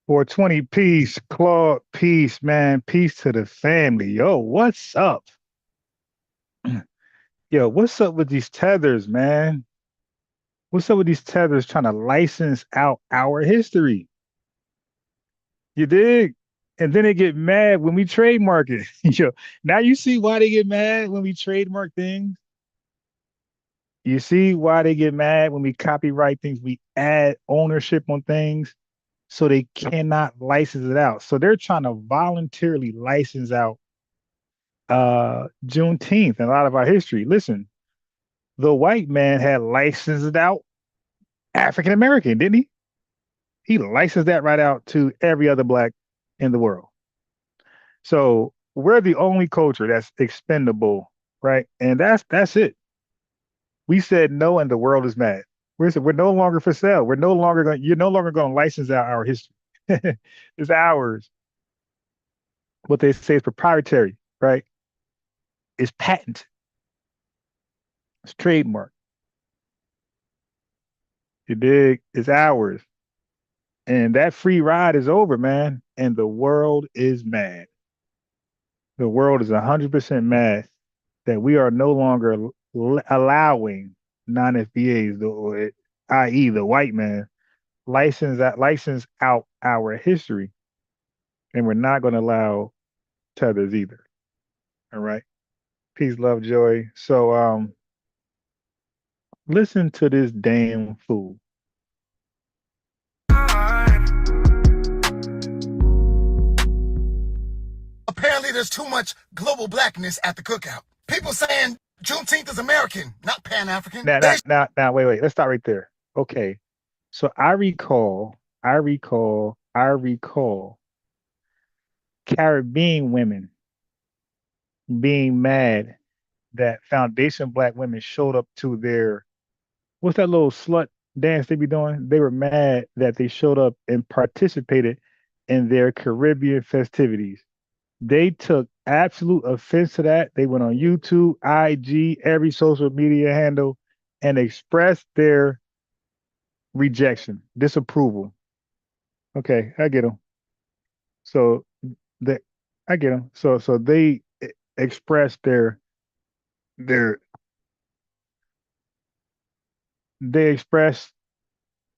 420, peace, Claude, peace, man, peace to the family. Yo, what's up? Yo, what's up with these tethers, man? What's up with these tethers trying to license out our history? You dig? And then they get mad when we trademark it. Yo, now you see why they get mad when we trademark things? You see why they get mad when we copyright things, we add ownership on things so they cannot license it out. So they're trying to voluntarily license out Juneteenth and a lot of our history. Listen, the white man had licensed out African American, didn't he? He licensed that right out to every other black in the world. So we're the only culture that's expendable, right? And that's it. We said no, and the world is mad. We're no longer for sale. We're no longer going. You're no longer going to license out our history. It's ours. What they say is proprietary, right? It's patent. It's trademark. You dig? It's ours. And that free ride is over, man. And the world is mad. The world is 100% mad that we are no longer allowing non-FBAs, i.e., the white man, license out our history, and we're not going to allow tethers either. All right, peace, love, joy. So, listen to this damn fool. Apparently, there's too much global blackness at the cookout. People saying Juneteenth is American, not Pan-African. Now, wait. Let's start right there. Okay, so I recall Caribbean women being mad that foundation black women showed up to their what's that little slut dance they be doing? They were mad that they showed up and participated in their Caribbean festivities. They took absolute offense to that. They went on YouTube, IG, every social media handle, and expressed their rejection, disapproval. Okay, I get them. So they, I get them. So they expressed their they expressed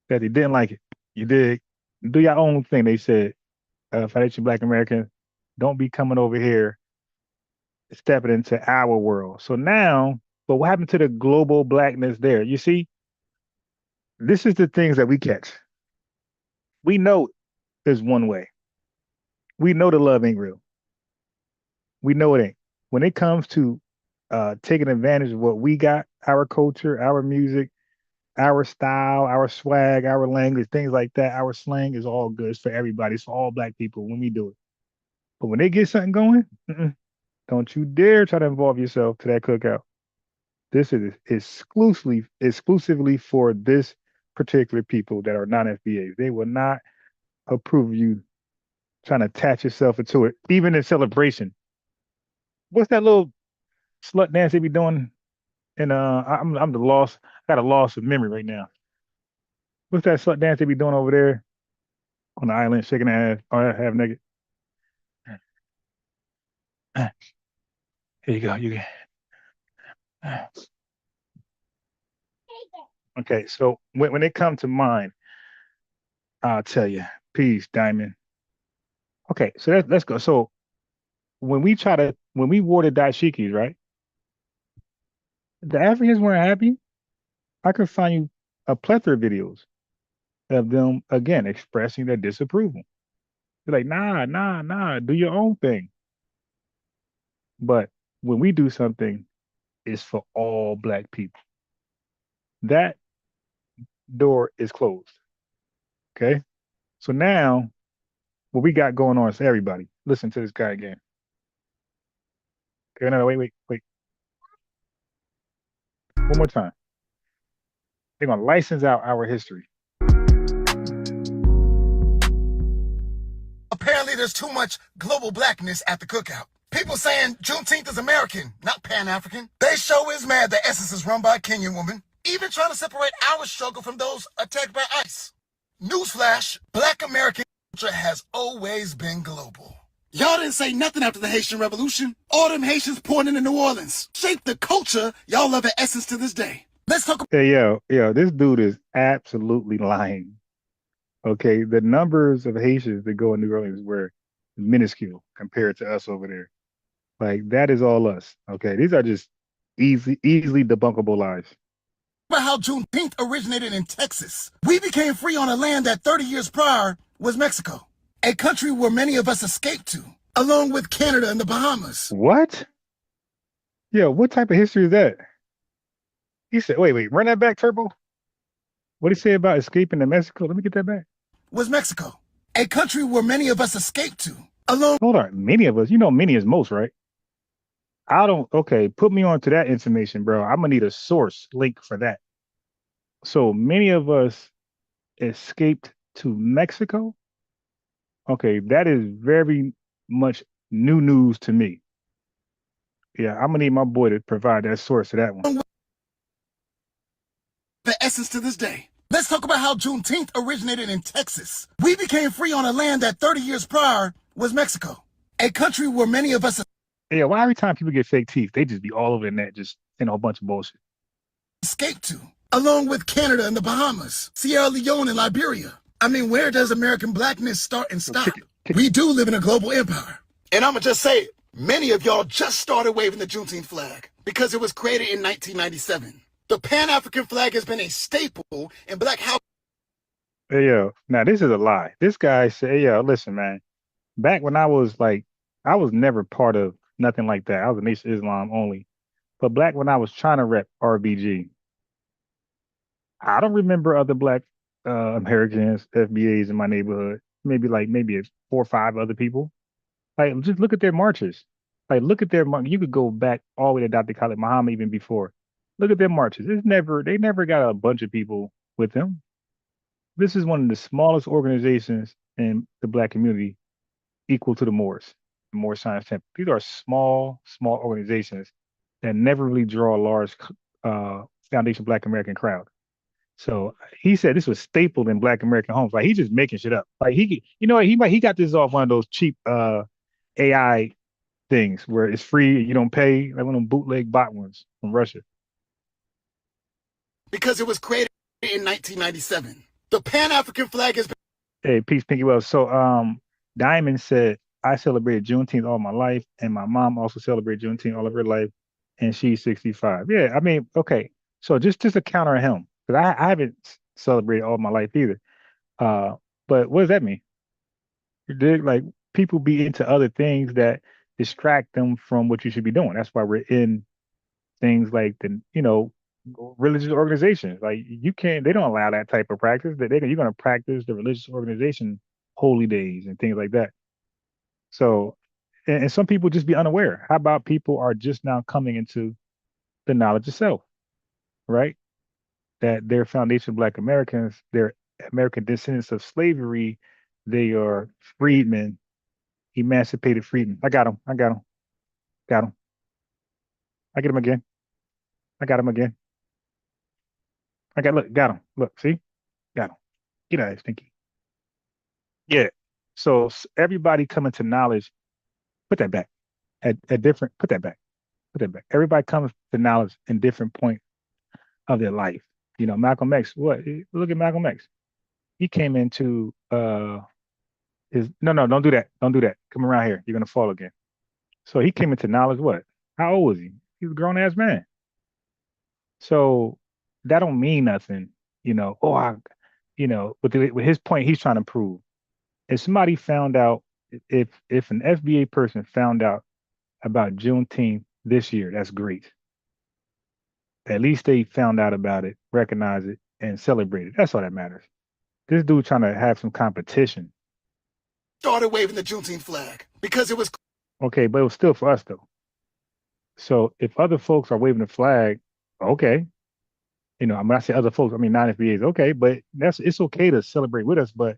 that they didn't like it. You did do your own thing. They said, financial Black American, don't be coming over here stepping into our world. So now, but what happened to the global blackness there? You see, this is the things that we catch. We know there's one way. We know the love ain't real. We know it ain't. When it comes to taking advantage of what we got, our culture, our music, our style, our swag, our language, things like that, our slang is all good. It's for everybody. It's for all black people when we do it. But when they get something going, don't you dare try to involve yourself to that cookout. This is exclusively for this particular people that are non-FBAs. They will not approve of you trying to attach yourself into it, even in celebration. What's that little slut dance they be doing? And I'm the loss. I got a loss of memory right now. What's that slut dance they be doing over there on the island, shaking their ass or half naked? Here you go. You can. Okay, so when they come to mind, I'll tell you. Peace, Diamond. Okay, so let's go. So when we wore the dashikis, right? The Africans weren't happy. I could find you a plethora of videos of them again expressing their disapproval. They're like, nah, do your own thing. But when we do something, it's for all black people. That door is closed. Okay. So now what we got going on is everybody. Listen to this guy again. Okay, no, wait. One more time. They're gonna license out our history. Apparently, there's too much global blackness at the cookout. People saying Juneteenth is American, not Pan-African. They show is mad that Essence is run by a Kenyan woman, even trying to separate our struggle from those attacked by ICE. Newsflash, Black American has always been global. Y'all didn't say nothing after the Haitian Revolution. All them Haitians poured into New Orleans shaped the culture y'all love in essence to this day. Let's talk. Hey, yo, this dude is absolutely lying. Okay, the numbers of Haitians that go in New Orleans were minuscule compared to us over there. Like that is all us. Okay, these are just easily debunkable lies. About how Junteenth originated in Texas. We became free on a land that 30 years prior was Mexico, a country where many of us escaped to, along with Canada and the Bahamas. What? Yo, what type of history is that? He said, wait, run that back, Turbo. What did he say about escaping to Mexico? Let me get that back. Was Mexico, a country where many of us escaped to, along. Hold on, many of us. You know, many is most, right? Okay, put me on to that information, bro. I'm gonna need a source link for that. So many of us escaped to Mexico. Okay, that is very much new news to me. Yeah, I'm gonna need my boy to provide that source to that one. The essence to this day. Let's talk about how Junteenth originated in Texas. We became free on a land that 30 years prior was Mexico, a country where many of us. Yeah, why every time people get fake teeth, they just be all over the net, just in a whole bunch of bullshit. Escaped to, along with Canada and the Bahamas, Sierra Leone and Liberia. I mean, where does American blackness start and stop? We do live in a global empire. And I'ma just say it, many of y'all just started waving the Junteenth flag because it was created in 1997. The Pan-African flag has been a staple in black house. Hey, yo, now this is a lie. This guy said, hey, yo, listen, man, back when I was never part of nothing like that. I was a Nation of Islam only. But back when I was trying to rep RBG, I don't remember other black Americans, FBAs in my neighborhood. Maybe 4 or 5 other people. Like, just look at their marches. Like, look at you could go back all the way to Dr. Khalid Muhammad even before. Look at their marches. They never got a bunch of people with them. This is one of the smallest organizations in the black community, equal to the Moors Science Temple. These are small organizations that never really draw a large foundation Black American crowd. So he said this was stapled in Black American homes. Like he's just making shit up. Like he got this off one of those cheap AI things where it's free and you don't pay, like one of them bootleg bot ones from Russia. Because it was created in 1997. The Pan-African flag has been. Hey, peace, Pinky Wells. So Diamond said, I celebrated Juneteenth all my life, and my mom also celebrated Juneteenth all of her life, and she's 65. Yeah, I mean, okay. So just to counter him, because I haven't celebrated all my life either. But what does that mean? Like people be into other things that distract them from what you should be doing. That's why we're in things like religious organizations. Like they don't allow that type of practice. You're going to practice the religious organization holy days and things like that. So, and some people just be unaware. How about people are just now coming into the knowledge of self, right? That they're foundation Black Americans, they're American descendants of slavery, they are freedmen, emancipated freedmen. I got him. I get him again. Got him. Got him. Look, see? Got him. Get out of here, Stinky. Yeah. So everybody coming to knowledge, put that back. Put that back. Everybody comes to knowledge in different points of their life. Malcolm X, look at Malcolm X. He came into no, don't do that. Come around here. You're gonna fall again. So he came into knowledge what? How old was he? He was a grown ass man. So that don't mean nothing, with his point he's trying to prove. If somebody found out, if an FBA person found out about Juneteenth this year, that's great. At least they found out about it, recognize it, and celebrate it. That's all that matters. This dude trying to have some competition. Started waving the Juneteenth flag because it was. Okay, but it was still for us though. So if other folks are waving the flag, okay. When I say other folks, I mean non-FBAs, okay, but it's okay to celebrate with us, but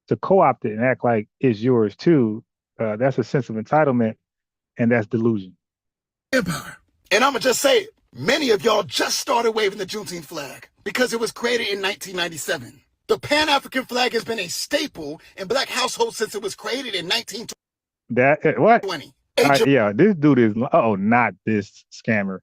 to co-opt it and act like it's yours too, that's a sense of entitlement, and that's delusion. Empire. And I'ma just say it, many of y'all just started waving the Juneteenth flag because it was created in 1997. The Pan-African flag has been a staple in Black households since it was created in 1920. What? A Yeah, this dude is. Oh, not this scammer.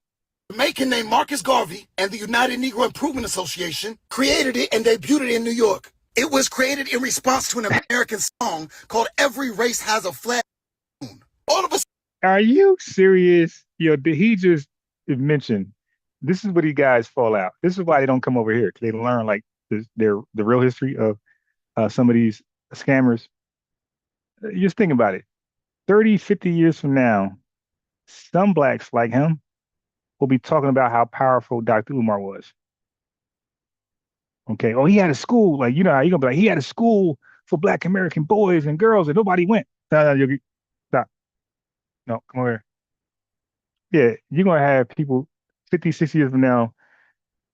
Jamaican named Marcus Garvey and the United Negro Improvement Association created it and debuted it in New York. It was created in response to an American song called "Every Race Has a Flag." All of us. Are you serious? Yo, did he just mention? This is what these guys fall out. This is why they don't come over here, because they learn like the real history of some of these scammers. Just think about it. 30, 50 years from now, some blacks like him will be talking about how powerful Dr. Umar was. Okay. Oh, he had a school. Like, you know how you're gonna be like, he had a school for black American boys and girls and nobody went. No, no, stop. No, come over here. Yeah, you're gonna have people 50, 60 years from now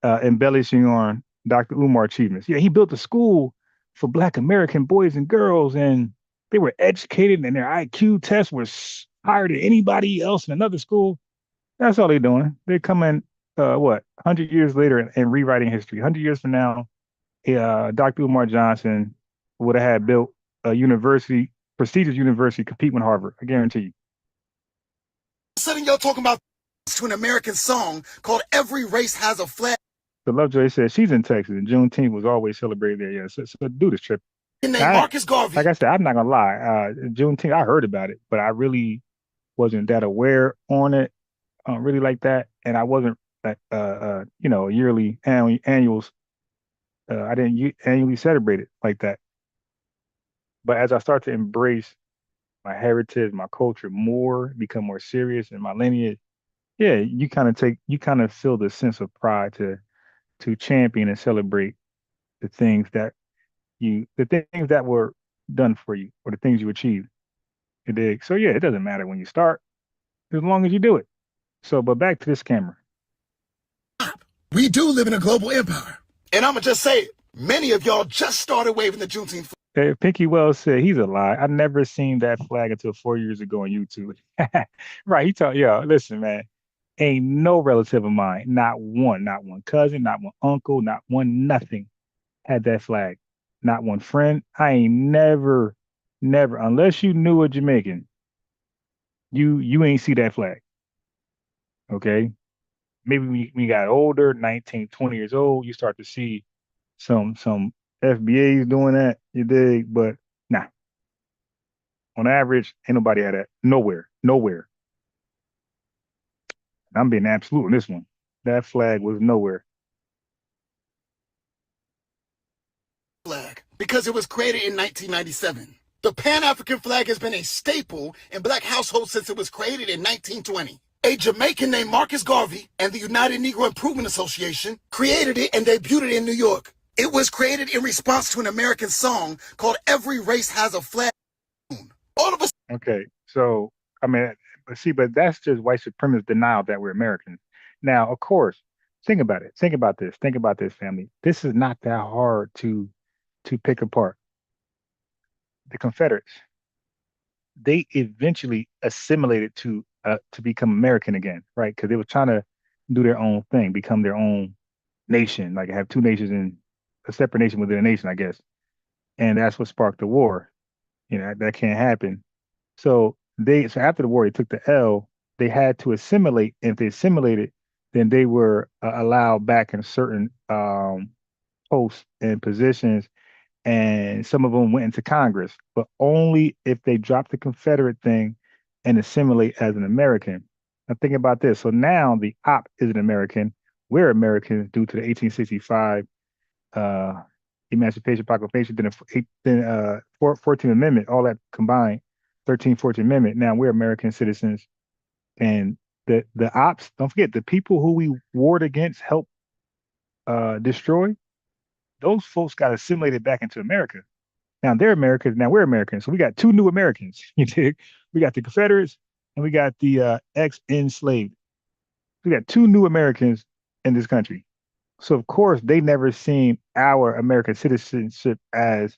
embellishing on Dr. Umar achievements. Yeah, he built a school for black American boys and girls, and they were educated and their IQ test was higher than anybody else in another school. That's all they're doing. They're coming, 100 years later and rewriting history. 100 years from now, Dr. Umar Johnson would have had built a university, prestigious university, compete with Harvard. I guarantee you. Suddenly, y'all talking about to an American song called "Every Race Has a Flag." The Lovejoy said she's in Texas, and Juneteenth was always celebrated there. Yeah, so do this trip. Marcus Garvey. Like I said, I'm not gonna lie. Juneteenth, I heard about it, but I really wasn't that aware on it, really like that, and I wasn't like yearly annuals. I didn't annually celebrate it like that. But as I start to embrace my heritage, my culture more, become more serious in my lineage, yeah, you kind of feel the sense of pride to champion and celebrate the things the things that were done for you or the things you achieved. You dig? So yeah, it doesn't matter when you start, as long as you do it. So, but back to this camera. We do live in a global empire. And I'ma just say it. Many of y'all just started waving the Juneteenth flag. Hey, Pinky Wells said he's a lie. I never seen that flag until 4 years ago on YouTube. Right. He told, yo, listen, man, ain't no relative of mine, not one cousin, not one uncle, not one nothing had that flag. Not one friend. I ain't never, unless you knew a Jamaican, you ain't see that flag. Okay. Maybe when you got older, 19, 20 years old, you start to see some FBAs doing that, you dig? But nah. On average, ain't nobody had that. Nowhere. I'm being absolute on this one. That flag was nowhere. Flag, because it was created in 1997. The Pan-African flag has been a staple in Black households since it was created in 1920. A Jamaican named Marcus Garvey and the United Negro Improvement Association created it and debuted it in New York. It was created in response to an American song called "Every Race Has a Flag." All of us. Okay, so I mean, but that's just white supremacist denial that we're Americans. Now, of course, think about it. Think about this. Think about this, family. This is not that hard to pick apart. The Confederates, they eventually assimilated to become American again, right? Because they were trying to do their own thing, become their own nation, like have two nations in a separate nation within a nation, I guess. And that's what sparked the war. You know, that can't happen. So after the war, they took the L. They had to assimilate. And if they assimilated, then they were allowed back in certain posts and positions. And some of them went into Congress, but only if they dropped the Confederate thing and assimilate as an American. Now think about this. So now the op is an American. We're Americans due to the 1865 Emancipation Proclamation, then 14th Amendment, all that combined, 13th, 14th Amendment. Now we're American citizens. And the ops, don't forget, the people who we warred against, helped destroy, those folks got assimilated back into America. Now they're Americans. Now we're Americans. So we got two new Americans. You dig? We got the Confederates and we got the ex-enslaved. We got two new Americans in this country. So of course they never seen our American citizenship as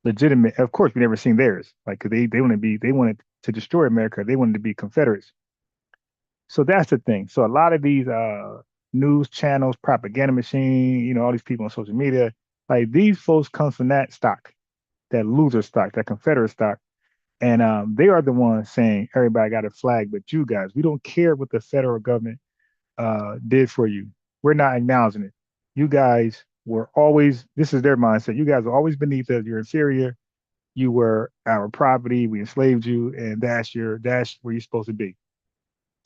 legitimate. Of course we never seen theirs. Like, cause they wanted to destroy America. They wanted to be Confederates. So that's the thing. So a lot of these news channels, propaganda machine, all these people on social media, Like these folks come from that stock, that loser stock, that Confederate stock. And they are the ones saying everybody got a flag, but you guys, we don't care what the federal government did for you. We're not acknowledging it. You guys were always, this is their mindset. You guys were always beneath us. You're inferior. You were our property. We enslaved you, and that's where you're supposed to be.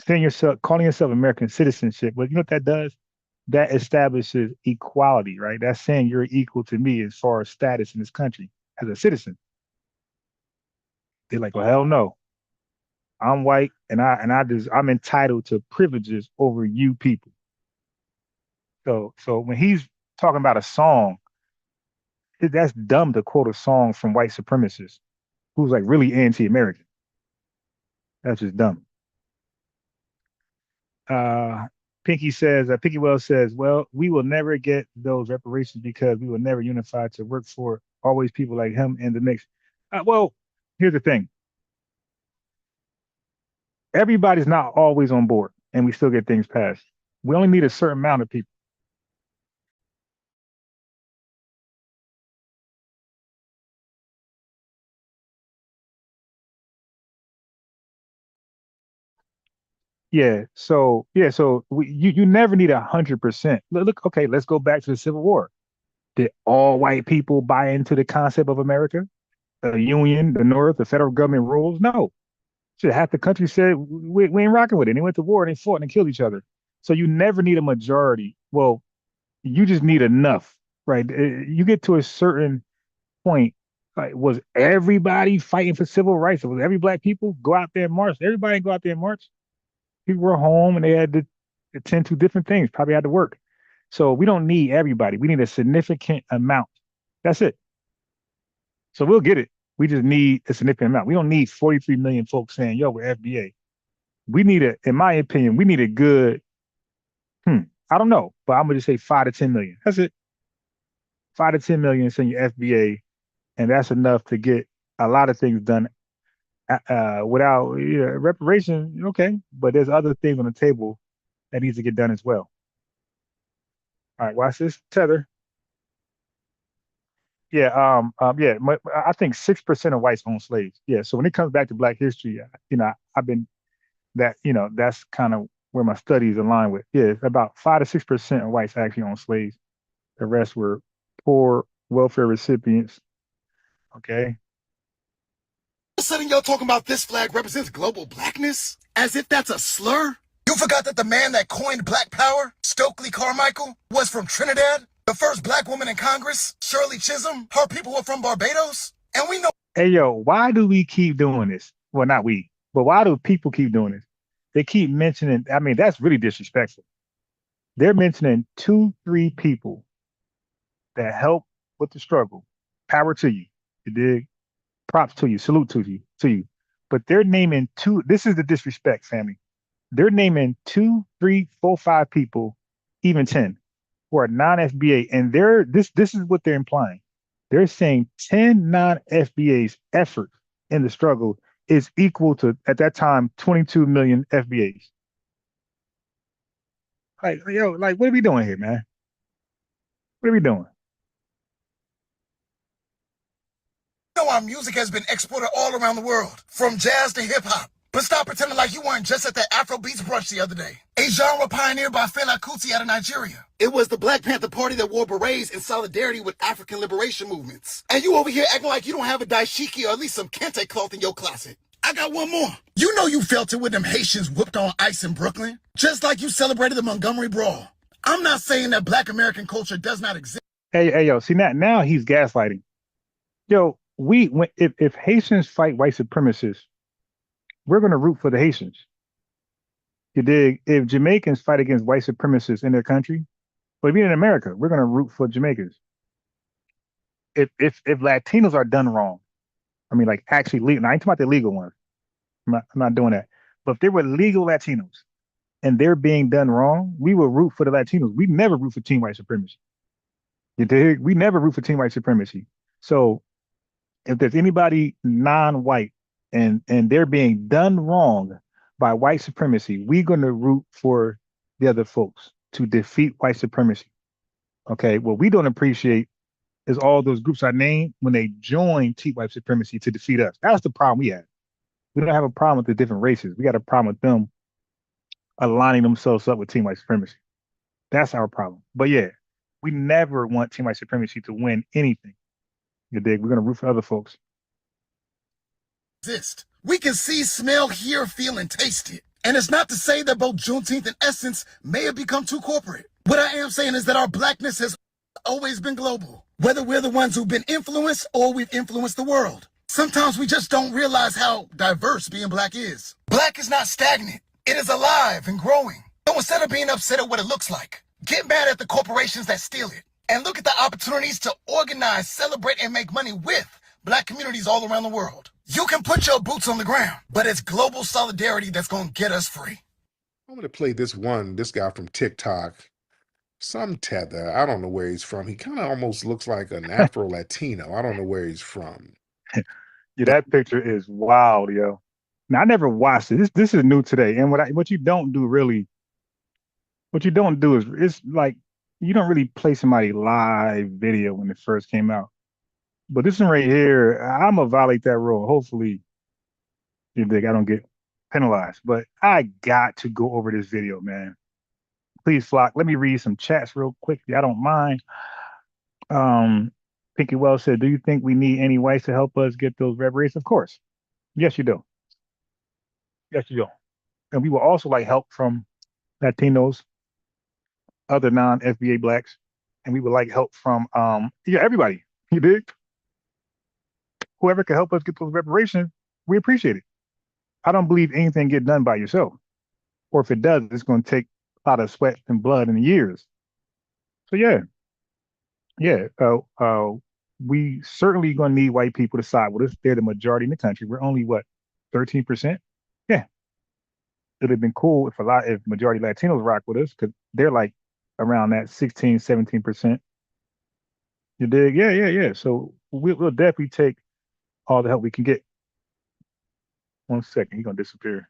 Saying yourself, calling yourself American citizenship. But you know what that does? That establishes equality, right? That's saying you're equal to me as far as status in this country as a citizen. They're like, well, hell no. I'm white and I'm entitled to privileges over you people. So when he's talking about a song, that's dumb to quote a song from white supremacists who's like really anti-American. That's just dumb. Uh, Pinky Wells says, well, we will never get those reparations because we will never unify to work for always people like him in the mix. Well, here's the thing. Everybody's not always on board and we still get things passed. We only need a certain amount of people. You never need 100%. Look, okay, let's go back to the Civil War. Did all white people buy into the concept of America? The Union, the North, the federal government rules? No. Shit, half the country said we ain't rocking with it. And they went to war and they fought and killed each other. So you never need a majority. Well, you just need enough, right? You get to a certain point. Like, was everybody fighting for civil rights? Was every black people go out there and march? Everybody go out there and march. People were home and they had to attend to different things, probably had to work. So we don't need everybody. We need a significant amount. That's it. So we'll get it. We just need a significant amount. We don't need 43 million folks saying, yo, we're FBA. We need in my opinion, we need a good, I don't know, but I'm gonna just say 5 to 10 million. That's it. 5 to 10 million saying you're FBA, and that's enough to get a lot of things done without reparation. Okay, but there's other things on the table that needs to get done as well. All right, watch this. Tether. Yeah, yeah. I think 6% of whites own slaves. Yeah. So when it comes back to Black history, I've been that's kind of where my studies align with. Yeah, about 5 to 6% of whites actually own slaves. The rest were poor welfare recipients. Okay. Suddenly y'all talking about this flag represents global blackness? As if that's a slur? You forgot that the man that coined black power, Stokely Carmichael, was from Trinidad? The first black woman in Congress, Shirley Chisholm, her people were from Barbados? And we know. Hey, yo, why do we keep doing this? Well, not we, but why do people keep doing this? They keep mentioning, I mean, that's really disrespectful. They're mentioning 2, 3 people that help with the struggle. Power to you. You dig? Props to you. Salute to you. But they're naming two. This is the disrespect, family. They're naming 2, 3, 4, 5 people, even 10, who are non-FBA, and this is what they're implying. They're saying 10 non-FBAs effort in the struggle is equal to, at that time, 22 million FBAs. Like, yo, like, what are we doing here, man? What are we doing? Our music has been exported all around the world, from jazz to hip hop. But stop pretending like you weren't just at that Afro Beats brunch the other day. A genre pioneered by Fela Kuti out of Nigeria. It was the Black Panther Party that wore berets in solidarity with African liberation movements. And you over here acting like you don't have a dashiki or at least some kente cloth in your closet. I got one more. You know you felt it when them Haitians whooped on ice in Brooklyn, just like you celebrated the Montgomery Brawl. I'm not saying that Black American culture does not exist. Hey, yo, see now he's gaslighting. Yo, if Haitians fight white supremacists, we're going to root for the Haitians. You dig? If Jamaicans fight against white supremacists in their country, but being in America, we're going to root for Jamaicans. If Latinos are done wrong, I mean, like actually legal. Now, I ain't talking about the legal ones. I'm not doing that. But if they were legal Latinos and they're being done wrong, we will root for the Latinos. We never root for team white supremacy. You dig? We never root for team white supremacy. So if there's anybody non-white and they're being done wrong by white supremacy, we're going to root for the other folks to defeat white supremacy. Okay. What we don't appreciate is all those groups I named when they join T white supremacy to defeat us. That's the problem we have. We don't have a problem with the different races. We got a problem with them aligning themselves up with team white supremacy. That's our problem. But yeah, we never want team white supremacy to win anything. You dig? We're gonna root for other folks. Exist. We can see, smell, hear, feel, and taste it. And it's not to say that both Juneteenth and Essence may have become too corporate. What I am saying is that our blackness has always been global. Whether we're the ones who've been influenced or we've influenced the world. Sometimes we just don't realize how diverse being black is. Black is not stagnant. It is alive and growing. So instead of being upset at what it looks like, get mad at the corporations that steal it. And look at the opportunities to organize, celebrate, and make money with black communities all around the world. You can put your boots on the ground, but it's global solidarity that's going to get us free. I'm going to play this guy from TikTok, some Tether. I don't know where he's from. He kind of almost looks like an Afro-Latino. I don't know where he's from. Yeah, that picture is wild, yo. Now I never watched it. This is new today. And what you don't do really, what you don't do is it's like you don't really play somebody live video when it first came out. But this one right here, I'm gonna violate that rule. Hopefully, you think I don't get penalized. But I got to go over this video, man. Please, Flock, let me read some chats real quickly. I don't mind. Pinky Wells said, "Do you think we need any whites to help us get those reparations?" Of course. Yes, you do. Yes, you do. And we will also like help from Latinos, other non-FBA blacks, and we would like help from everybody. You dig? Whoever can help us get those reparations, we appreciate it. I don't believe anything get done by yourself. Or if it does, it's going to take a lot of sweat and blood and years. So yeah, we certainly going to need white people to side with us. They're the majority in the country. We're only what, 13%? Yeah, it'd have been cool if majority Latinos rock with us because they're like around that 16, 17%. You dig? Yeah. So we'll definitely take all the help we can get. 1 second, he's gonna disappear.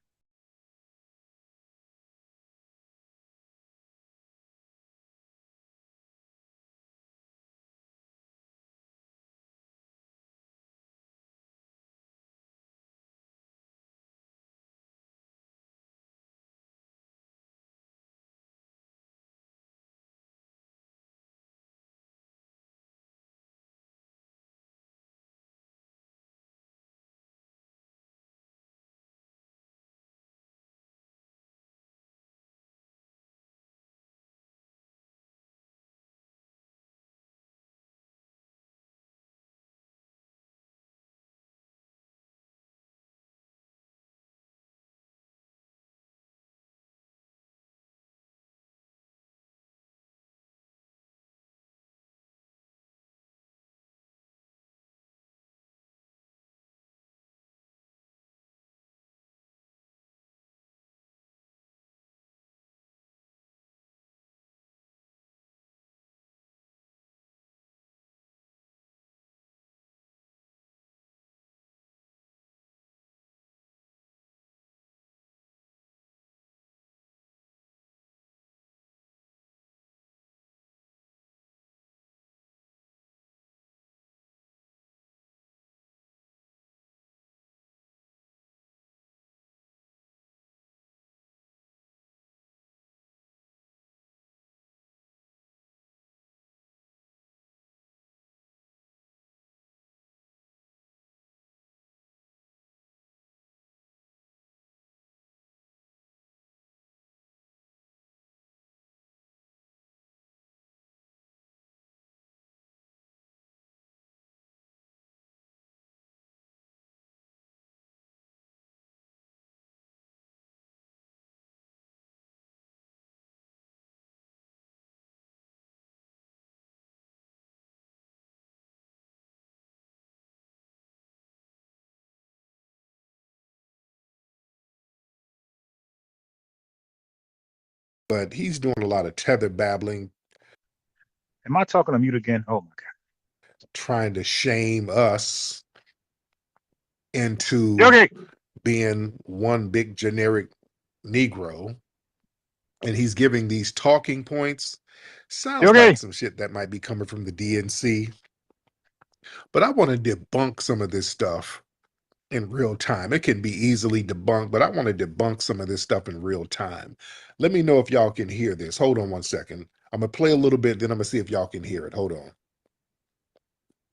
But he's doing a lot of tether babbling. Am I talking on mute again? Oh my God. Trying to shame us into being one big generic Negro. And he's giving these talking points. Sounds like some shit that might be coming from the DNC. But I want to debunk some of this stuff in real time. It can be easily debunked, but I want to debunk some of this stuff in real time. Let me know if y'all can hear this. Hold on one second. I'm going to play a little bit, then I'm going to see if y'all can hear it. Hold on.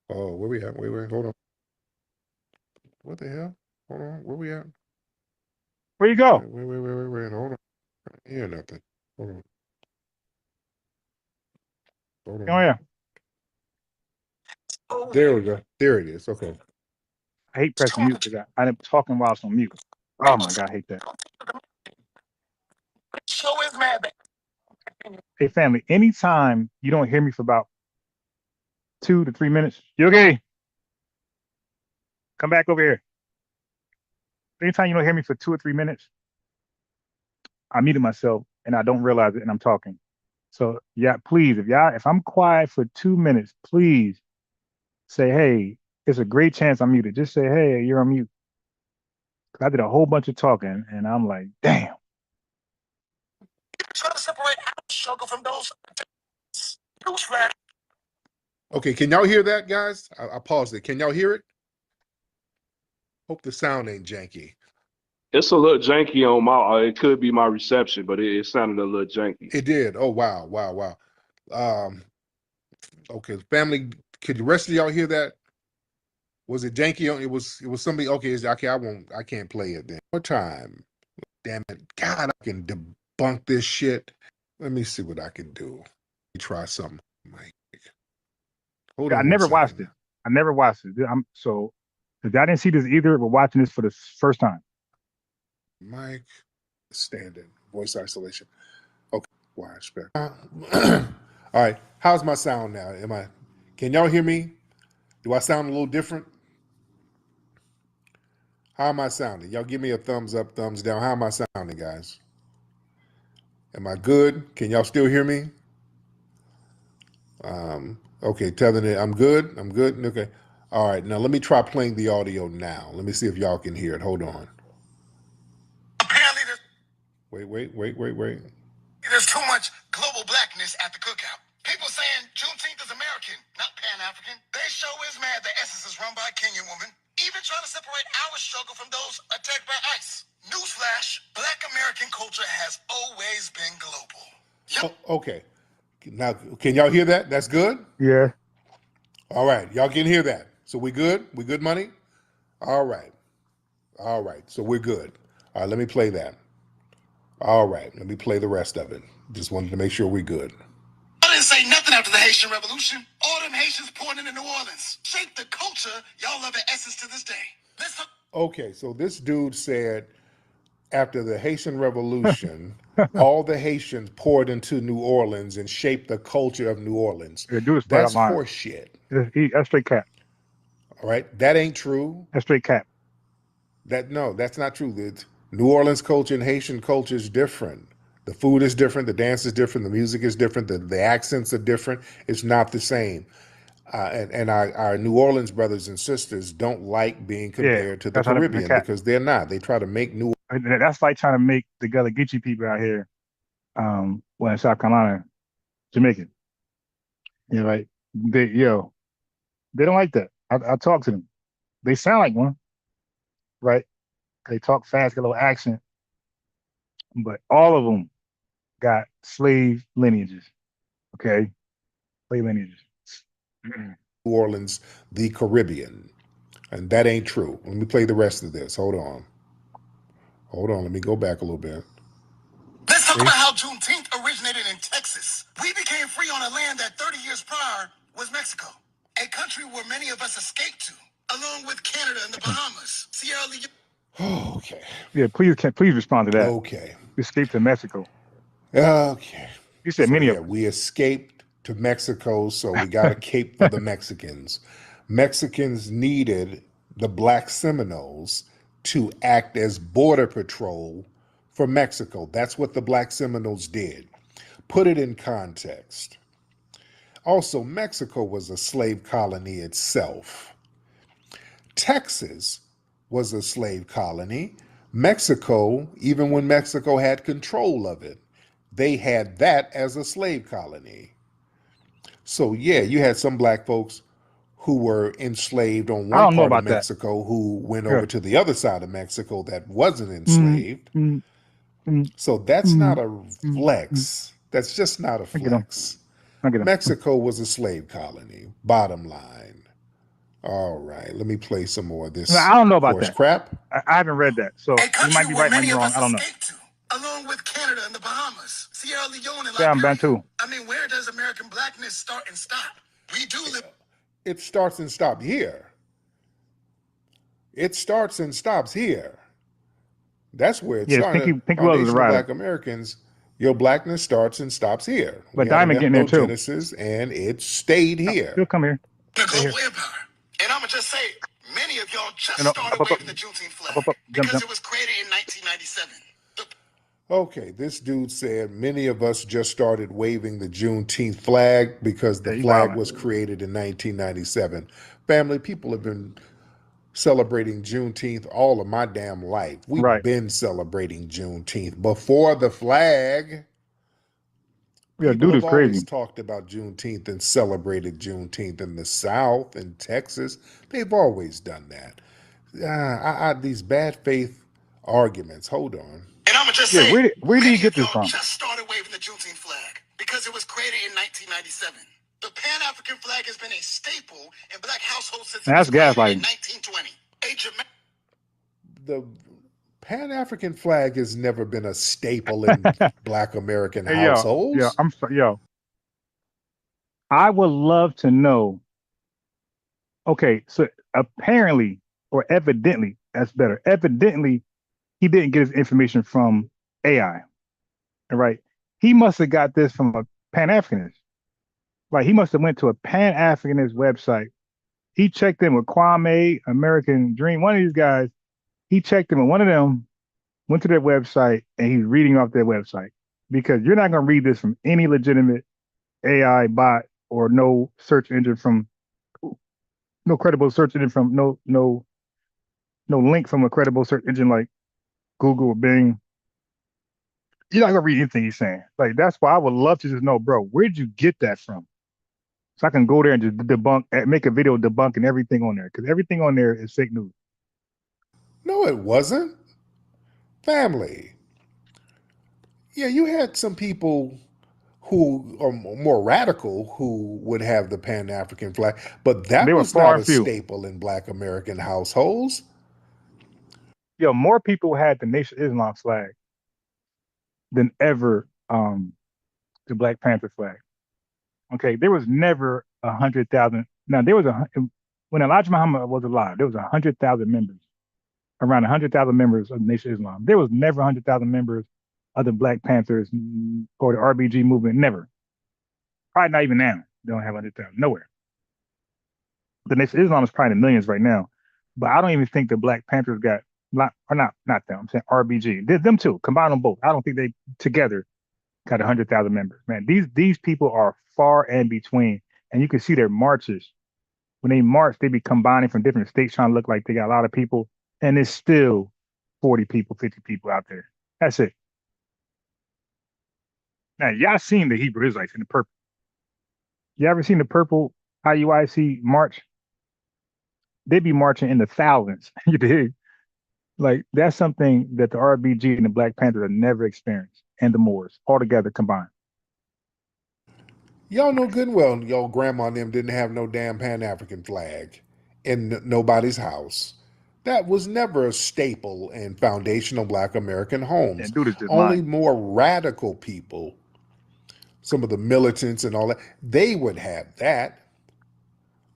Oh, where we at? Wait, hold on. What the hell? Hold on. Where we at? Where you go? Wait. Hold on. I can't hear nothing. Hold on. Oh, yeah. There we go. There it is. Okay. I hate pressing mute because I'm talking while it's on mute. Oh, my God, I hate that. Hey, family, anytime you don't hear me for about 2 to 3 minutes, you okay? Come back over here. Anytime you don't hear me for 2 or 3 minutes, I muted myself and I don't realize it and I'm talking. So yeah, please, if I'm quiet for 2 minutes, please say, hey, it's a great chance I'm muted. Just say, hey, you're on mute. I did a whole bunch of talking and I'm like, damn. Try to separate our struggle from those. Okay, can y'all hear that, guys? I paused it. Can y'all hear it? Hope the sound ain't janky. It's a little janky on my. It could be my reception, but it sounded a little janky. It did. Oh wow. Okay, family. Could the rest of y'all hear that? Was it janky? It was somebody. Okay, okay. I can't play it then. One time. Damn it. God, I can debunk this shit. Let me see what I can do. Let me try something. Mike. Hold on. I never watched it. So I didn't see this either, but watching this for the first time. Mike, standard voice isolation. Okay, widespread. All right, how's my sound now? Can y'all hear me? Do I sound a little different? How am I sounding? Y'all give me a thumbs up, thumbs down. How am I sounding, guys? Am I good? Can y'all still hear me? Okay, telling it I'm good. I'm good. Okay. All right, now let me try playing the audio now. Let me see if y'all can hear it. Hold on. Apparently, Wait. there's too much global blackness at the cookout. People saying Junteenth is American, not Pan-African. They show is mad the essence is run by a Kenyan woman. Even trying to separate our struggle from those attacked by ICE. Newsflash, Black American culture has always been global. Oh, okay. Now, can y'all hear that? That's good? Yeah. All right. Y'all can hear that. So we good? We good, money? All right. So we're good. All right, let me play that. All right. Let me play the rest of it. Just wanted to make sure we're good. I didn't say nothing after the Haitian Revolution. All them Haitians pouring into New Orleans. Shaped the culture y'all love in essence to this day. Okay, so this dude said after the Haitian Revolution, all the Haitians poured into New Orleans and shaped the culture of New Orleans. Yeah, dude is flat out That's lying. horseshit. That's straight cap. All right, that ain't true. That's straight cap. No, that's not true. New Orleans culture and Haitian culture is different. The food is different. The dance is different. The music is different. The accents are different. It's not the same. And our New Orleans brothers and sisters don't like being compared to the that's 100% Caribbean cap. because they're not. They try to make New. That's like trying to make the Gullah Geechee people out here, well, in South Carolina, Jamaican. You know, right? They don't like that. I talk to them. They sound like one, right? They talk fast, got a little accent, but all of them got slave lineages. Okay, slave lineages. New Orleans, the Caribbean, and that ain't true. Let me play the rest of this. Hold on. Let me go back a little bit. Let's talk about how Junteenth originated in Texas. We became free on a land that 30 years prior was Mexico, a country where many of us escaped to, along with Canada and the Bahamas, Sierra Leone. Okay. Yeah, please respond to that. Okay. Escape to Mexico. Okay. You said many of us. We escaped to Mexico, so we got a cape for the Mexicans. Mexicans needed the Black Seminoles to act as border patrol for Mexico. That's what the Black Seminoles did. Put it in context. Also, Mexico was a slave colony itself. Texas was a slave colony. Mexico, even when Mexico had control of it, they had that as a slave colony. So yeah, you had some black folks who were enslaved on I one don't know part of about that. Mexico who went Yeah. over to the other side of Mexico that wasn't Mm, enslaved. mm, mm, So that's not mm, a mm. flex. That's just not a I get them. flex. I get them. Mexico was a slave colony, bottom line. All right, let me play some more of this I don't know about horse that. crap. I haven't read that, so A you country might be where right, might many be of wrong. us I don't know. escaped to, along with Canada and the Bahamas, Sierra Leone and Yeah, I'm Liberia. Bantu. I mean, where does American blackness start and stop? We do live. It starts and stops here. It starts and stops here. That's where it Yes, started. Pinky Wells is a Foundation of rider, Black Americans, your blackness starts and stops here. We but had an Diamond getting there too. ethnogenesis and it stayed here. He'll come here. A Stay here. global empire. And I'm going to just say, many of y'all just You know, started waving the Juneteenth flag jump, because jump. it was created in 1997. Okay, this dude said many of us just started waving the Juneteenth flag because the Yeah, you flag wildin'. was created in 1997. Family, people have been celebrating Juneteenth all of my damn life. We've Right. been celebrating Juneteenth before the flag. Yeah, People dude have is always crazy. talked about Juneteenth and celebrated Juneteenth in the South and Texas. They've always done that. These bad faith arguments. Hold on. And I'm going to just Yeah, say, where do you many get of this y'all from? just started waving the Juneteenth flag because it was created in 1997. The Pan-African flag has been a staple in Black households since it That's was created gaslighting. in 1920. The Pan-African flag has never been a staple in Black American Hey, yo, households. I'm sorry, yo. I would love to know. Okay, so apparently, or evidently, that's better. Evidently, he didn't get his information from AI. All right, he must have got this from a Pan-Africanist. Like he must have went to a Pan-Africanist website. He checked in with Kwame, American Dream, one of these guys. He checked in with one of them, went to their website, and he's reading off their website because you're not going to read this from any legitimate AI bot or no search engine from no credible search engine from no link from a credible search engine like Google or Bing. You're not gonna read anything he's saying. Like that's why I would love to just know, bro, where'd you get that from? So I can go there and just debunk, make a video debunking everything on there because everything on there is fake news. No, it wasn't. Family. Yeah, you had some people who are more radical who would have the Pan-African flag, but that They were was not far a few. staple in Black American households. Yo, more people had the Nation of Islam flag than ever the Black Panther flag. Okay, there was never 100,000. Now there was when Elijah Muhammad was alive, there was 100,000 members, around 100,000 members of the Nation of Islam. There was never 100,000 members of the Black Panthers or the RBG movement. Never. Probably not even now. They don't have 100,000. Nowhere. The Nation of Islam is probably in the millions right now, but I don't even think the Black Panthers got not them. I'm saying RBG. Them too. Combine them both. I don't think they together got 100,000 members. Man, these people are far and between, and you can see their marches. When they march, they be combining from different states trying to look like they got a lot of people, and it's still 40 people, 50 people out there. That's it. Now, y'all seen the Hebrew Israelites in the purple. You ever seen the purple IUIC march? They be marching in the thousands. You dig? Like that's something that the RBG and the Black Panthers have never experienced, and the Moors all together combined. Y'all know good and well your grandma and them didn't have no damn Pan-African flag in nobody's house. That was never a staple in foundational Black American homes. And dude is just Only lying. more radical people, some of the militants and all that, they would have that.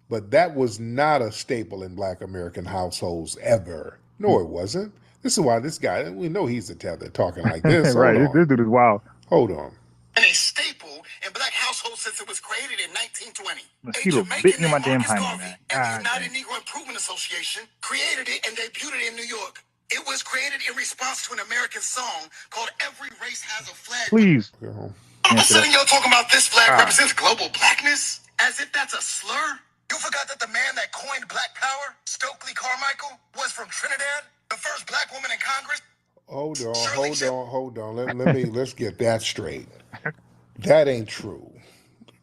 But that was not a staple in Black American households ever. No, it wasn't. This is why this guy, we know he's a Tether talking like this. Right, Hold this on. dude is wild. Hold on. And a staple in Black households since it was created in 1920. Mosquito A Jamaican bit me in my named damn Marcus hymen, Garvey man. and the God United damn. Negro Improvement Association created it and debuted it in New York. It was created in response to an American song called Every Race Has a Flag. Please Go home. All of a answer sudden, that. y'all talking about this flag God. represents global blackness? As if that's a slur? You forgot that the man that coined Black Power, Stokely Carmichael, was from Trinidad? The first Black woman in Congress? Hold on, Shirley hold on. Let's get that straight. That ain't true.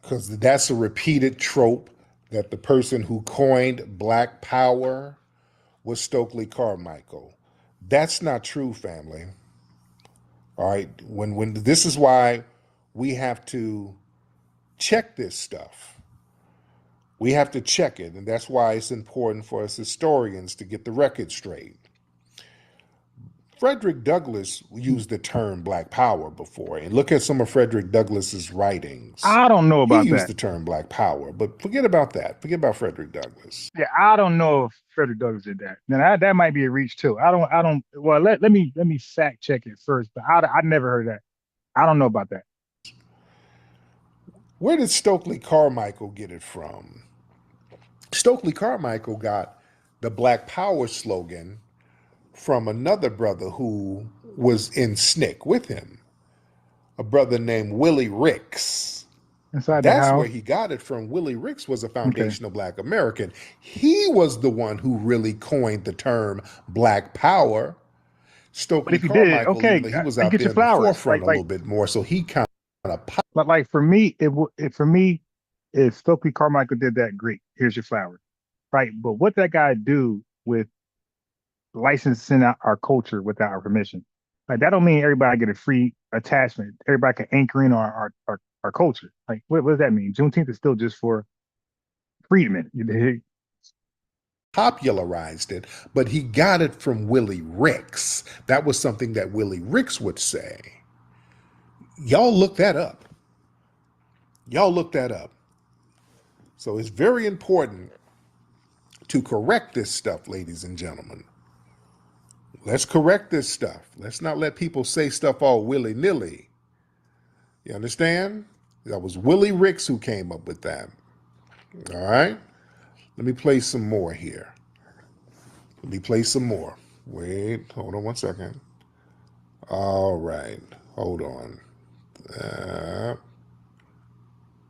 Because that's a repeated trope that the person who coined Black Power was Stokely Carmichael. That's not true, family. All right. When this is why we have to check this stuff. We have to check it, and that's why it's important for us historians to get the record straight. Frederick Douglass used the term Black Power before, and look at some of Frederick Douglass's writings. I don't know He about used that. the term Black Power, but forget about that. Forget about Frederick Douglass. Yeah, I don't know if Frederick Douglass did that. Now that might be a reach too. I don't. Well, let me fact check it first. But I never heard that. I don't know about that. Where did Stokely Carmichael get it from? Stokely Carmichael got the Black Power slogan from another brother who was in SNCC with him, a brother named Willie Ricks. Inside the That's where house. he got it from. Willie Ricks was a Okay. foundational Black American. He was the one who really coined the term Black Power. But Stokely if he did, Carmichael, okay, he was you out get there your in the flowers. forefront a little bit more, so he kind of Like for me, for me, if Stokely Carmichael did that, great. Here's your flower, right? But what that guy do with licensing out our culture without our permission? Like that don't mean everybody get a free attachment. Everybody can anchor in our culture. Like what does that mean? Juneteenth is still just for freedmen. You dig? popularized it, but he got it from Willie Ricks. That was something that Willie Ricks would say. Y'all look that up. Y'all look that up. So it's very important to correct this stuff, ladies and gentlemen. Let's correct this stuff. Let's not let people say stuff all willy-nilly. You understand? That was Willie Ricks who came up with that. All right? Let me play some more here. Let me play some more. Wait, hold on one second. All right, hold on.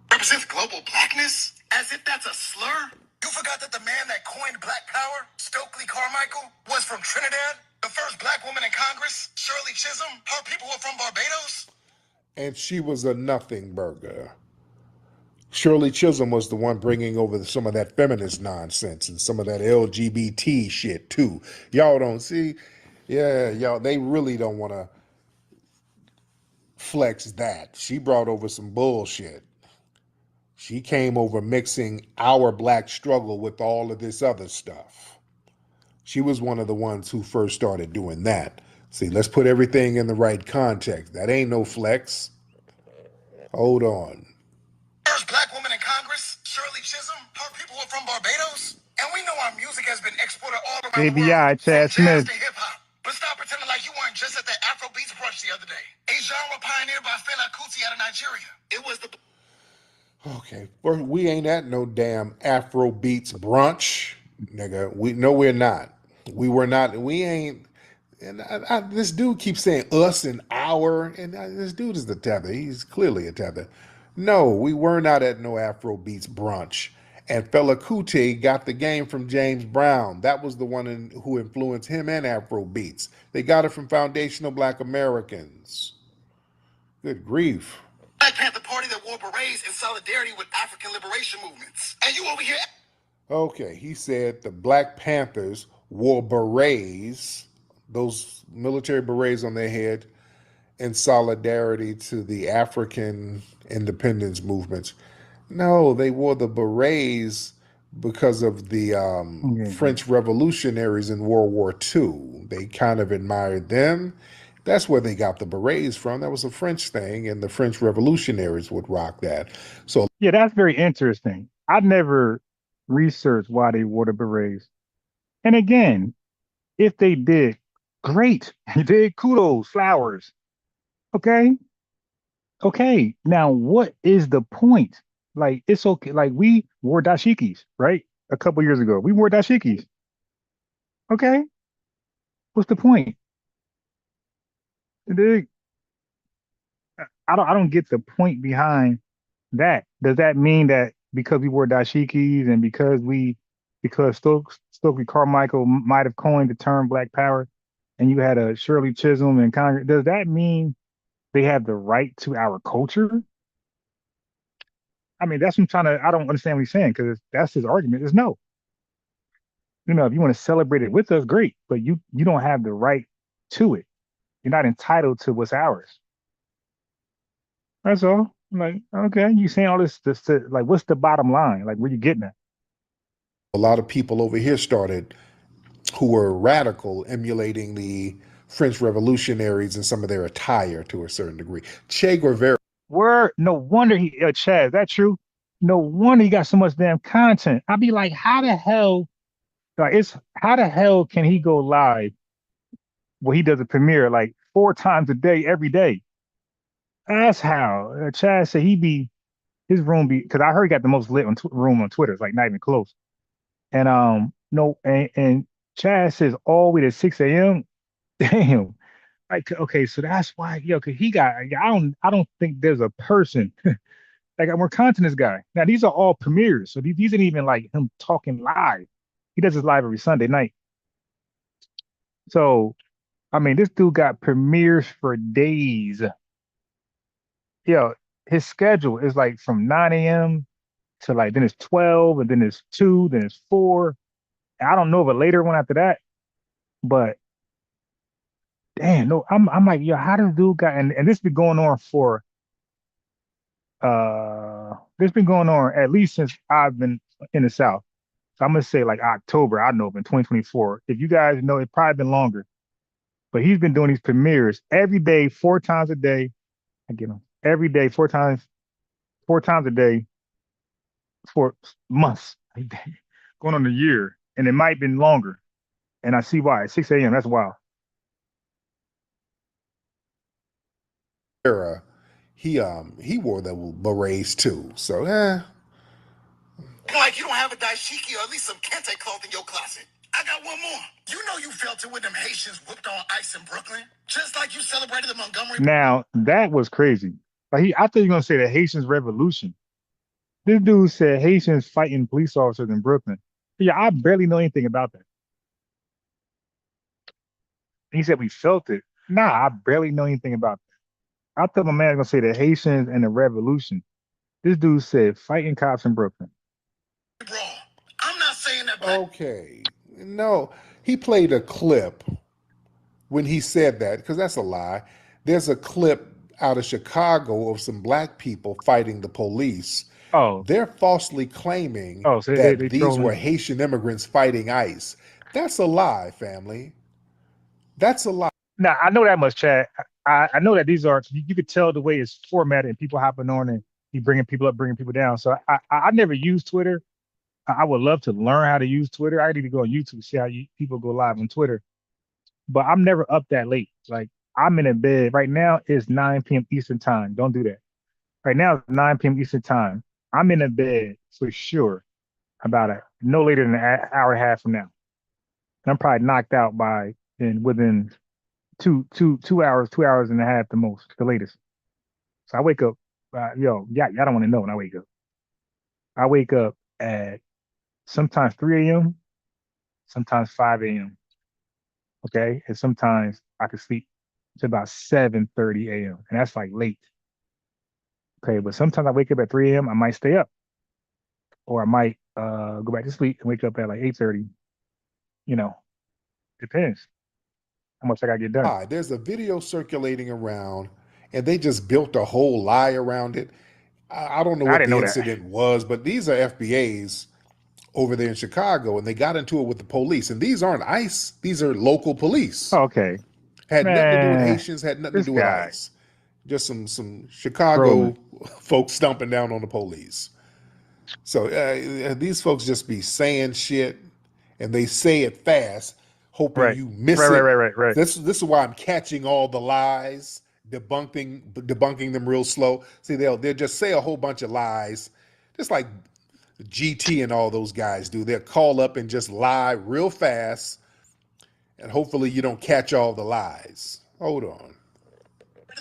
Represents global blackness? As if that's a slur? You forgot that the man that coined Black Power, Stokely Carmichael, was from Trinidad? The first Black woman in Congress, Shirley Chisholm, her people were from Barbados? And she was a nothing burger. Shirley Chisholm was the one bringing over some of that feminist nonsense and some of that LGBT shit too. Y'all don't see? Yeah, y'all, they really don't want to flex that. She brought over some bullshit. She came over mixing our Black struggle with all of this other stuff. She was one of the ones who first started doing that. See, let's put everything in the right context. That ain't no flex. Hold on. First Black woman in Congress, Shirley Chisholm, her people were from Barbados? And we know our music has been exported all around the ABI, world, from Chad jazz Smith. to hip-hop. But stop pretending like you weren't just at the Afro Beats brunch the other day. A genre pioneered by Fela Kuti out of Nigeria. It was the... Okay, we ain't at no damn Afro Beats brunch, nigga. We're not. We were not. We ain't. And this dude keeps saying us and our, and this dude is the Tether. He's clearly a Tether. No, we were not at no Afro Beats brunch. And Fela Kuti got the game from James Brown. That was the one who influenced him and Afro Beats. They got it from foundational Black Americans. Good grief. Black Panther Party that wore berets in solidarity with African liberation movements. And you over here... Okay, he said the Black Panthers wore berets, those military berets on their head, in solidarity to the African independence movements. No, they wore the berets because of the French revolutionaries in World War II. They kind of admired them. That's where they got the berets from. That was a French thing, and the French revolutionaries would rock that. So Yeah, that's very interesting. I never researched why they wore the berets. And again, if they did, great. You did, kudos, flowers. Okay. Okay. Now, what is the point? Like, it's okay. Like, we wore dashikis, right? A couple years ago, we wore dashikis. Okay. What's the point? You dig? I don't get the point behind that. Does that mean that because we wore dashikis and because Stokely Carmichael might have coined the term Black Power, and you had a Shirley Chisholm in Congress, does that mean they have the right to our culture? I mean, that's what I'm trying to. I don't understand what he's saying because that's his argument. Is no. If you want to celebrate it with us, great, but you don't have the right to it. You're not entitled to what's ours. That's all. I'm like, okay, you saying all this like, what's the bottom line? Like, where you getting at? A lot of people over here started who were radical, emulating the French revolutionaries and some of their attire to a certain degree. Che Guevara. Word, no wonder Chad, is that true? No wonder he got so much damn content. I'd be like, how the hell, how the hell can he go live where he does a premiere like 4 times a day, every day? That's how. Chad said his room because I heard he got the most lit room on Twitter. It's like not even close. And no, and Chad says all the way to 6 a.m. Damn. Like, okay, so that's why, cause I don't think there's a person like more content this guy. Now these are all premieres, so these ain't even like him talking live. He does this live every Sunday night. So, I mean, this dude got premieres for days. His schedule is like from 9 a.m. to like then it's 12, and then it's 2, then it's 4. And I don't know of a later one after that, but damn, no, I'm like, how does dude got and this been going on for this been going on at least since I've been in the South. So I'm gonna say like October, I know, in 2024. If you guys know, it's probably been longer. But he's been doing these premieres every day, 4 times a day. I get him every day, 4 times a day for months, going on a year, and it might have been longer. And I see why. At 6 a.m. That's wild. He wore the berets too. So Like you don't have a dashiki or at least some kente cloth in your closet. I got one more. You know you felt it when them Haitians whooped on ICE in Brooklyn, just like you celebrated the Montgomery. Now that was crazy. Like I thought you were gonna say the Haitians revolution. This dude said Haitians fighting police officers in Brooklyn. Yeah, I barely know anything about that. He said we felt it. Nah, I barely know anything about that. I thought my man was gonna say the Haitians and the revolution. This dude said fighting cops in Brooklyn. Bro, I'm not saying that. Okay, no, he played a clip when he said that because that's a lie. There's a clip out of Chicago of some black people fighting the police. Oh, they're falsely claiming so that they these were Haitian immigrants fighting ICE. That's a lie, family. That's a lie. Now I know that much, Chad. I know that these are you could tell the way it's formatted and people hopping on and he bringing people up, bringing people down. So I never used Twitter. I would love to learn how to use Twitter. I need to go on YouTube see how people go live on Twitter. But I'm never up that late. Like I'm in a bed right now. It's 9 p.m. Eastern time. Don't do that. Right now it's 9 p.m. Eastern time. I'm in a bed for sure about no later than an hour and a half from now. And I'm probably knocked out within two hours, 2 hours and a half the most, the latest. So I wake up, y'all don't want to know when I wake up. I wake up at sometimes 3 a.m., sometimes 5 a.m. Okay. And sometimes I can sleep to about 7:30 a.m. And that's like late. Okay. But sometimes I wake up at 3 a.m. I might stay up. Or I might go back to sleep and wake up at like 8:30. Depends how much I gotta get done. There's a video circulating around, and they just built a whole lie around it. I don't know I what didn't the know that. incident was, but these are FBAs over there in Chicago, and they got into it with the police. And these aren't ICE; these are local police. Oh, okay. Had nothing to do with Man, Haitians. Had nothing to this do with guy ICE. Just some Chicago trolling. folks stomping down on the police. So these folks just be saying shit, and they say it fast, hoping Right. you miss Right, right, it. right, right, right. This is why I'm catching all the lies, debunking them real slow. See, they'll just say a whole bunch of lies, just like GT and all those guys do. They'll call up and just lie real fast, and hopefully you don't catch all the lies. Hold on.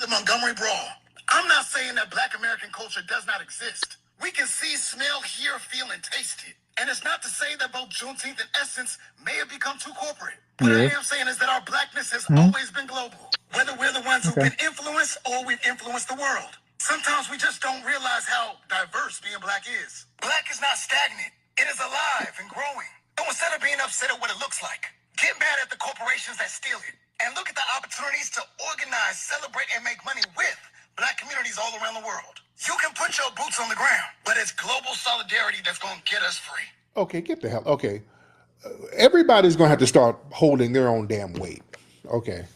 The Montgomery Brawl. I'm not saying that Black American culture does not exist. We can see, smell, hear, feel, and taste it. And it's not to say that both Junteenth and Essence may have become too corporate. What I Yeah. am saying is that our blackness has Mhm. always been global. Whether we're the ones who've Okay. been influenced or we've influenced the world. Sometimes we just don't realize how diverse being black is. Black is not stagnant. It is alive and growing. So instead of being upset at what it looks like, get mad at the corporations that steal it and look at the opportunities to organize, celebrate, and make money with black communities all around the world. You can put your boots on the ground, but it's global solidarity that's going to get us free. Okay, get the hell. Okay. Everybody's going to have to start holding their own damn weight. Okay.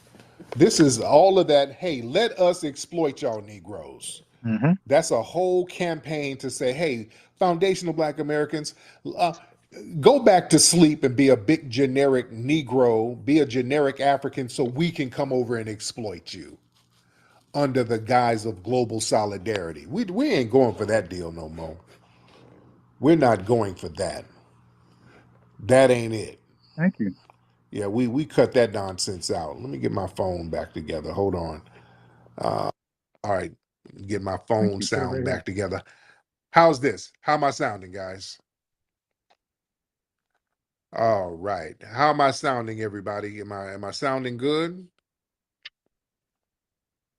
This is all of that. Hey, let us exploit y'all Negroes. Mm-hmm. That's a whole campaign to say, hey, foundational Black Americans, go back to sleep and be a big generic Negro, be a generic African so we can come over and exploit you under the guise of global solidarity. We ain't going for that deal no more. We're not going for that. That ain't it. Thank you. Yeah, we cut that nonsense out. Let me get my phone back together. Hold on. All right, get my Thank phone you. Put it right sound here. back together. How's this? How am I sounding, guys? All right. How am I sounding, everybody? Am I sounding good?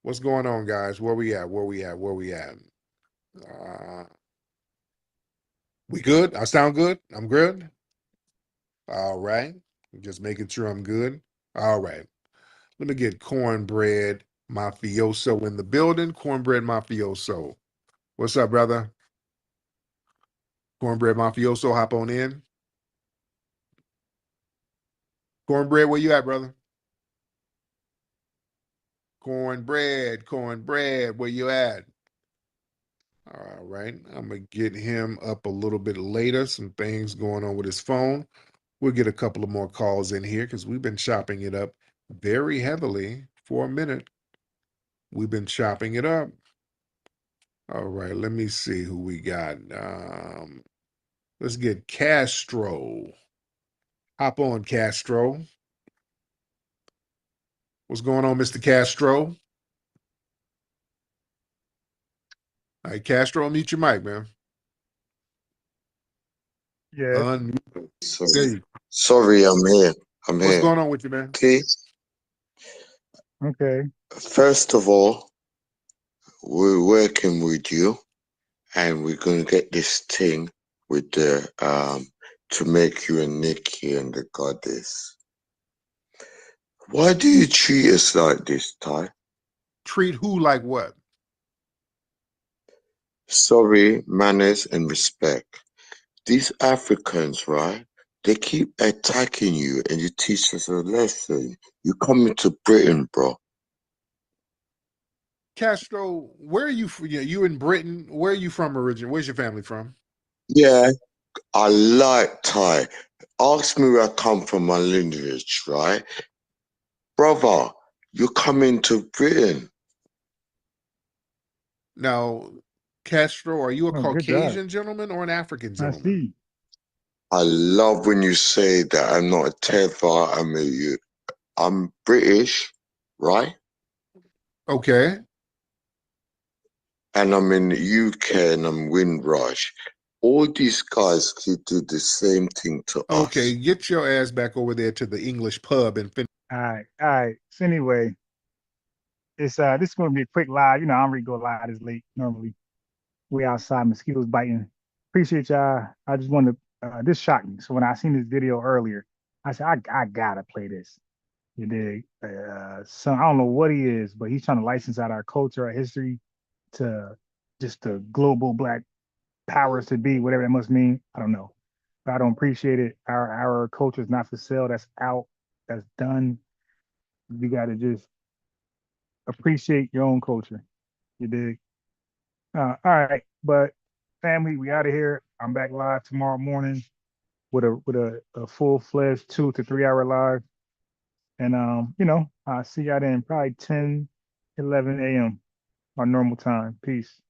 What's going on, guys? Where we at? Where we at? Where we at? We good? I sound good? I'm good? All right. Just making sure I'm good. All right. Let me get Cornbread Mafioso in the building. Cornbread Mafioso. What's up, brother? Cornbread Mafioso, hop on in. Cornbread, where you at, brother? Cornbread, where you at? All right, I'm gonna get him up a little bit later. Some things going on with his phone. We'll get a couple of more calls in here because we've been chopping it up very heavily for a minute. We've been chopping it up. All right, let me see who we got. Let's get Castro. Hop on, Castro. What's going on, Mr. Castro? All right, Castro, mute your mic, man. Yes. There Sorry, you go. sorry, I'm here. What's going on with you, man? Okay. Okay. First of all, we're working with you, and we're gonna get this thing with the to make you a Nikki and the goddess. Why do you treat us like this, Ty? Treat who like what? Sorry, manners and respect. These Africans, right? They keep attacking you, and you teach us a lesson. You coming to Britain, bro. Castro, where are you from? Yeah, you in Britain. Where are you from originally? Where's your family from? Yeah, I like Ty. Ask me where I come from, my lineage, right? Brother, you're coming to Britain. Now, Castro, are you a Oh, good job. Caucasian gentleman or an African I gentleman? see. I love when you say that I'm not a Tether, I'm British, right? Okay. And I'm in the UK and I'm Windrush. All these guys could do the same thing to Okay, us. get your ass back over there to the English pub and finish. All right. All right. So anyway, it's this is gonna be a quick live. You know, I don't really go live this late normally. We outside, mosquitoes biting. Appreciate y'all. I just wanted to, this shocked me. So when I seen this video earlier, I said, I gotta play this. You dig? So I don't know what he is, but he's trying to license out our culture, our history to just the global black powers to be, whatever that must mean. I don't know. But I don't appreciate it. Our culture is not for sale. That's out. That's done. You gotta just appreciate your own culture. You dig? All right, but family, we out of here. I'm back live tomorrow morning with a full-fledged 2 to 3 hour live. And I'll see y'all then probably 10, 11 a.m. our normal time. Peace.